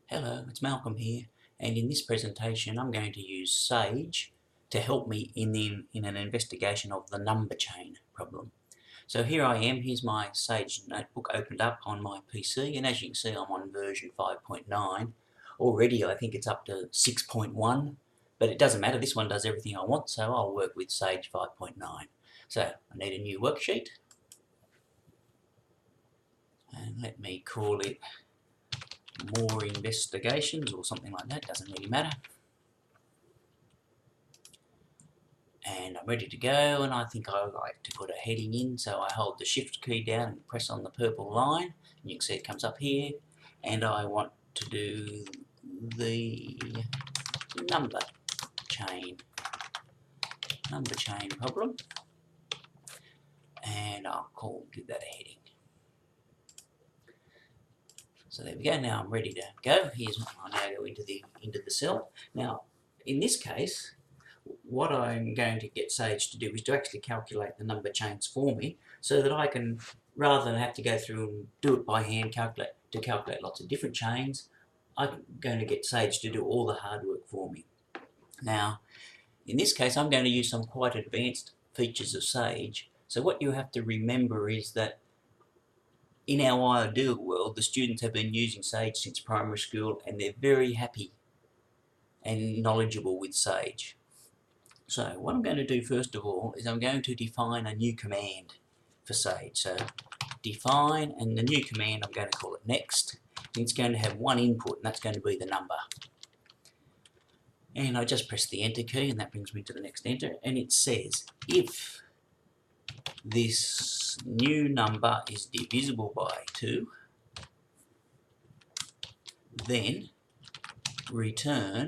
Hello, it's Malcolm here, and in this presentation I'm going to use Sage to help me in an investigation of the number chain problem. So here I am, here's my Sage notebook opened up on my PC, and as you can see I'm on version 5.9. Already I think it's up to 6.1, but it doesn't matter, this one does everything I want, so I'll work with Sage 5.9. So I need a new worksheet, and let me call it More Investigations or something like that, doesn't really matter. And I'm ready to go, and I think I like to put a heading in, so I hold the shift key down and press on the purple line, and you can see it comes up here, and I want to do the number chain problem, and I'll give that a heading. So there we go. Now I'm ready to go. I'll now go into the cell. Now in this case, what I'm going to get Sage to do is to actually calculate the number chains for me, so that I can, rather than have to go through and do it by hand, calculate lots of different chains, I'm going to get Sage to do all the hard work for me. Now in this case I'm going to use some quite advanced features of Sage. So what you have to remember is that in our ideal world, the students have been using Sage since primary school, and they're very happy and knowledgeable with Sage. So what I'm going to do first of all is I'm going to define a new command for Sage. So define, and the new command I'm going to call it next. And it's going to have one input, and that's going to be the number. And I just press the enter key, and that brings me to the next enter, and it says if this new number is divisible by 2, then return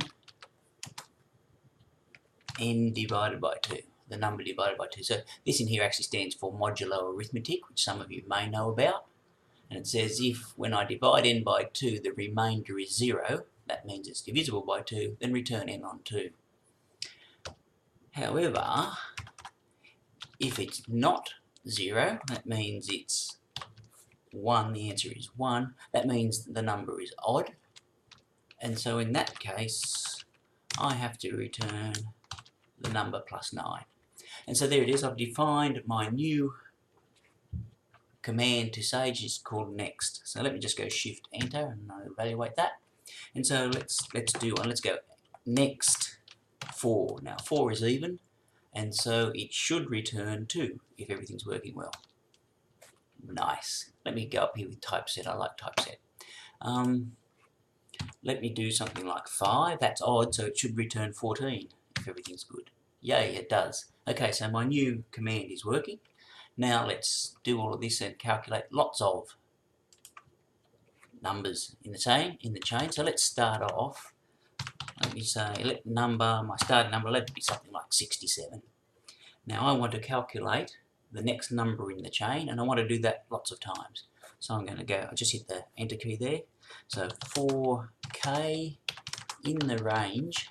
n divided by 2, the number divided by 2. So this in here actually stands for modulo arithmetic, which some of you may know about. And it says if when I divide n by 2 the remainder is 0, that means it's divisible by 2, then return n on 2. However, if it's not 0, that means it's 1, the answer is 1, that means the number is odd. And so in that case, I have to return the number plus 9. And so there it is, I've defined my new command to Sage, is called next. So let me just go shift enter and I'll evaluate that. And so let's do one, let's go next 4. Now 4 is even, and so it should return 2 if everything's working well. Nice. Let me go up here with typeset, I like typeset. Let me do something like 5, that's odd, so it should return 14 if everything's good. Yay, it does. Okay, so my new command is working. Now let's do all of this and calculate lots of numbers in the chain. So let's start off. Let me say, my starting number, let it be something like 67. Now I want to calculate the next number in the chain, and I want to do that lots of times. So I'm going to go, I just hit the enter key there. So 4k in the range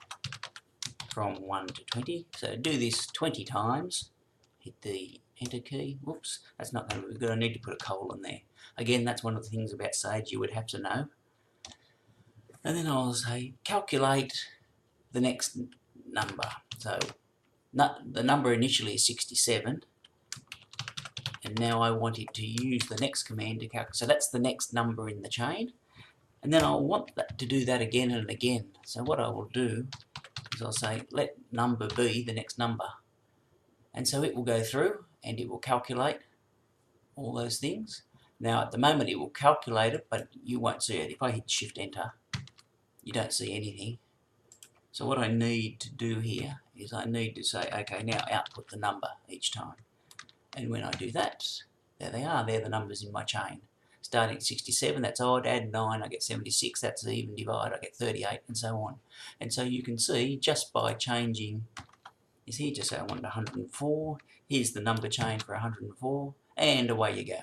from 1 to 20. So do this 20 times. Hit the enter key. Whoops, that's not going to be good. I need to put a colon there. Again, that's one of the things about Sage you would have to know. And then I'll say calculate the next number. So the number initially is 67, and now I want it to use the next command to calculate. So that's the next number in the chain, and then I'll want that to do that again and again. So what I will do is I'll say let number be the next number, and so it will go through and it will calculate all those things. Now at the moment it will calculate it, but you won't see it. If I hit shift enter, you don't see anything. So what I need to do here is I need to say, okay, now output the number each time. And when I do that, there they are, they're the numbers in my chain. Starting at 67, that's odd, add 9, I get 76, that's even, divide, I get 38, and so on. And so you can see, just by changing this here, just say I want 104, here's the number chain for 104, and away you go.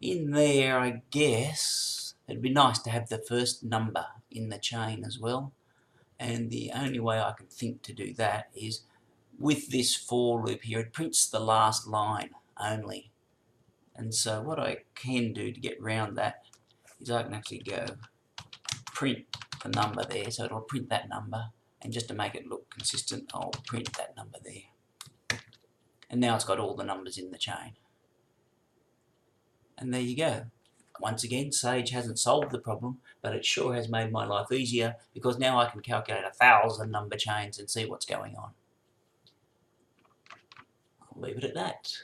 In there, I guess, it'd be nice to have the first number in the chain as well. And the only way I can think to do that is with this for loop here, it prints the last line only. And so what I can do to get around that is I can actually go print the number there, so it'll print that number, and just to make it look consistent, I'll print that number there. And now it's got all the numbers in the chain. And there you go. Once again, Sage hasn't solved the problem, but it sure has made my life easier, because now I can calculate 1,000 number chains and see what's going on. I'll leave it at that.